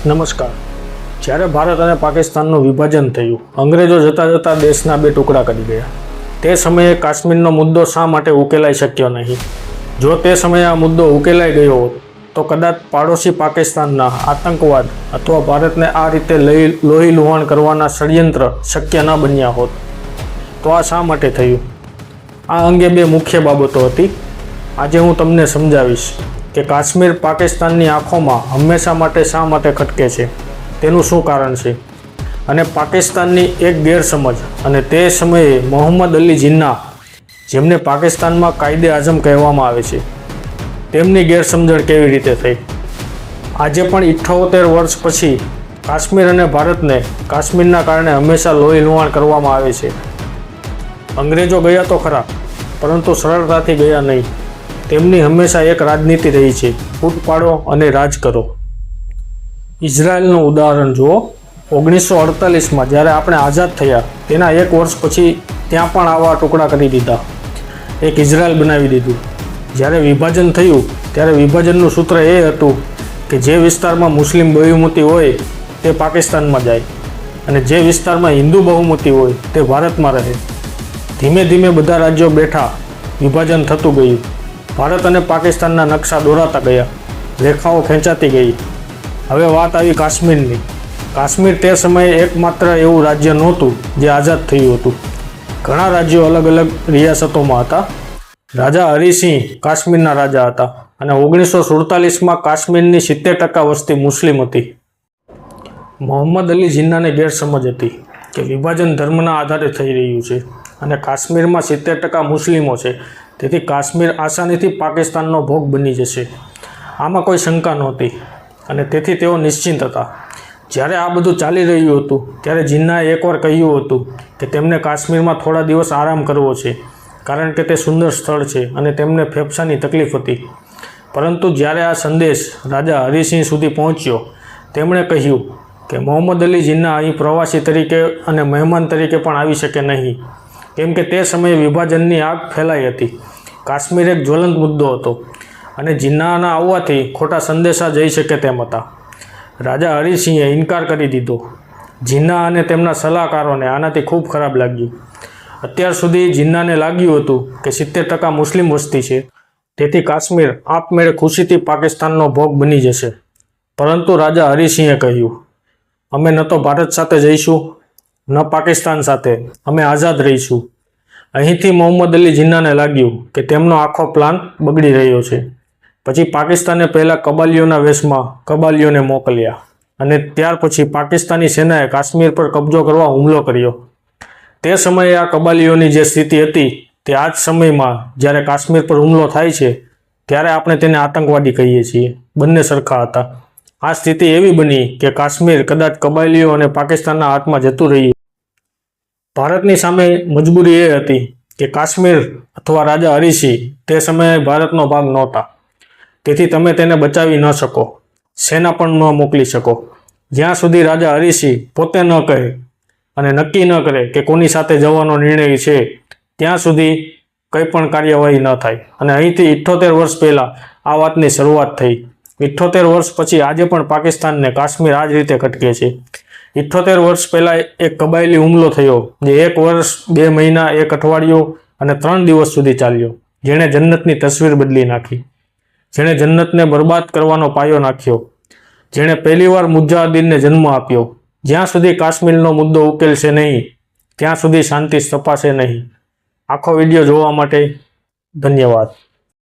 નમસ્કાર। જ્યારે ભારત અને પાકિસ્તાનનું વિભાજન થયું, અંગ્રેજો જતા જતા દેશના બે ટુકડા કરી ગયા। તે સમયે કાશ્મીરનો મુદ્દો શા માટે ઉકેલાઈ શક્યો નહીં? જો તે સમયે આ મુદ્દો ઉકેલાઈ ગયો હોત તો કદાચ પાડોશી પાકિસ્તાનના આતંકવાદ અથવા ભારતને આ રીતે લોહી લુહાણ કરવાના ષડયંત્ર શક્ય ન બન્યા હોત। તો આ શા માટે થયું? આ અંગે બે મુખ્ય બાબતો હતી। આજે હું તમને સમજાવીશ કે કાશ્મીર પાકિસ્તાનની આંખોમાં હંમેશા માટે શા માટે ખટકે છે, તેનું શું કારણ છે, અને પાકિસ્તાનની એક ગેરસમજ અને તે સમયે મોહમ્મદ અલી જિન્ના, જેમને પાકિસ્તાનમાં કાયદે આઝમ કહેવામાં આવે છે, તેમની ગેરસમજણ કેવી રીતે થઈ। આજે પણ 78 વર્ષ પછી કાશ્મીર અને ભારતને કાશ્મીરના કારણે હંમેશા લોહી લુહાણ કરવામાં આવે છે। અંગ્રેજો ગયા તો ખરા, પરંતુ સરળતાથી ગયા નહીં। તેમની હંમેશા એક રાજનીતિ રહી છે, ફૂટ પાડો અને રાજ કરો। ઇઝરાયલનું ઉદાહરણ જુઓ। 1948માં જ્યારે આપણે આઝાદ થયા તેના 1 વર્ષ પછી ત્યાં પણ આવા ટુકડા કરી દીધા, એક ઇઝરાયલ બનાવી દીધું। જ્યારે વિભાજન થયું ત્યારે વિભાજનનું સૂત્ર એ હતું કે જે વિસ્તારમાં મુસ્લિમ બહુમતી હોય તે પાકિસ્તાનમાં જાય અને જે વિસ્તારમાં હિન્દુ બહુમતી હોય તે ભારતમાં રહે। ધીમે ધીમે બધા રાજ્યો બેઠા, વિભાજન થતું ગયું। ભારત અને પાકિસ્તાનના નકશા દોરાતા ગયા, રેખાઓ ખેંચાતી ગઈ। હવે વાત આવી કાશ્મીરની। કાશ્મીર તે સમયે એકમાત્ર એવું રાજ્ય નહોતું જે આઝાદ થયું હતું। ઘણા રાજ્યો અલગ અલગ રિયાસતોમાં હતા। રાજા હરિસિંહ કાશ્મીરના રાજા હતા અને 1947માં કાશ્મીરની 70% વસ્તી મુસ્લિમ હતી। મોહમ્મદ અલી જિન્નાને ગેરસમજ હતી કે વિભાજન ધર્મના આધારે થઈ રહ્યું છે અને કાશ્મીરમાં 70% મુસ્લિમો છે, તેથી કાશ્મીર આસાનીથી પાકિસ્તાનનો ભોગ બની જશે। આમાં કોઈ શંકા નહોતી અને તેથી તેઓ નિશ્ચિંત હતા। જ્યારે આ બધું ચાલી રહ્યું હતું ત્યારે જિન્નાએ એકવાર કહ્યું હતું કે તેમને કાશ્મીરમાં થોડા દિવસ આરામ કરવો છે, કારણ કે તે સુંદર સ્થળ છે અને તેમને ફેફસાની તકલીફ હતી। પરંતુ જ્યારે આ સંદેશ રાજા હરિસિંહ સુધી પહોંચ્યો, તેમણે કહ્યું કે મોહમ્મદ અલી જિન્ના અહીં પ્રવાસી તરીકે અને મહેમાન તરીકે પણ આવી શકે નહીં, કેમ કે તે સમયે વિભાજનની આગ ફેલાઈ હતી। કાશ્મીર એક જ્વલંત મુદ્દો હતો અને જિન્નાના આવવાથી ખોટા સંદેશા જઈ શકે તેમ હતા। રાજા હરિસિંહે ઇનકાર કરી દીધો। જિન્ના અને તેમના સલાહકારોને આનાથી ખૂબ ખરાબ લાગ્યું। અત્યાર સુધી જિન્નાને લાગ્યું હતું કે 70% મુસ્લિમ વસ્તી છે, તેથી કાશ્મીર આપમેળે ખુશીથી પાકિસ્તાનનો ભોગ બની જશે। પરંતુ રાજા હરિસિંહે કહ્યું, અમે ન તો ભારત સાથે જઈશું ન પાકિસ્તાન સાથે, અમે આઝાદ રહીશું। અહીંથી મોહમ્મદ અલી જિન્નાને લાગ્યું કે તેમનો આખો પ્લાન બગડી રહ્યો છે। પછી પાકિસ્તાને પહેલાં કબાલીઓના વેશમાં કબાલીઓને મોકલ્યા અને ત્યાર પછી પાકિસ્તાની સેનાએ કાશ્મીર પર કબજો કરવા હુમલો કર્યો। તે સમયે આ કબાલીઓની જે સ્થિતિ હતી તે આ જ સમયમાં જ્યારે કાશ્મીર પર હુમલો થાય છે ત્યારે આપણે તેને આતંકવાદી કહીએ છીએ। બંને સરખા હતા। આ સ્થિતિ એવી બની કે કાશ્મીર કદાચ કબાલીઓ અને પાકિસ્તાનના હાથમાં જતું રહ્યું। ભારતની સામે મજબૂરી એ હતી કે કાશ્મીર અથવા રાજા હરિસિંહ તે સમયે ભારતનો ભાગ નહોતા, તેથી તમે તેને બચાવી ન શકો, સેના પણ ન મોકલી શકો। જ્યાં સુધી રાજા હરિસિંહ પોતે ન કહે અને નક્કી ન કરે કે કોની સાથે જવાનો નિર્ણય છે, ત્યાં સુધી કંઈ પણ કાર્યવાહી ન થાય। અને અહીંથી 78 વર્ષ પહેલાં આ વાતની શરૂઆત થઈ। 78 વર્ષ પછી આજે પણ પાકિસ્તાનને કાશ્મીર આ જ રીતે ખટકે છે। 78 વર્ષ પહેલાં એક કબાયલી હુમલો થયો જે 1 વર્ષ 2 મહિના 1 અઠવાડિયું અને 3 દિવસ સુધી ચાલ્યો, જેણે જન્નતની તસવીર બદલી નાખી, જેણે જન્નતને બરબાદ કરવાનો પાયો નાખ્યો, જેણે પહેલીવાર મુજાહિદીનને જન્મ આપ્યો। જ્યાં સુધી કાશ્મીરનો મુદ્દો ઉકેલશે નહીં ત્યાં સુધી શાંતિ સ્થપાશે નહીં। આખો વિડીયો જોવા માટે ધન્યવાદ।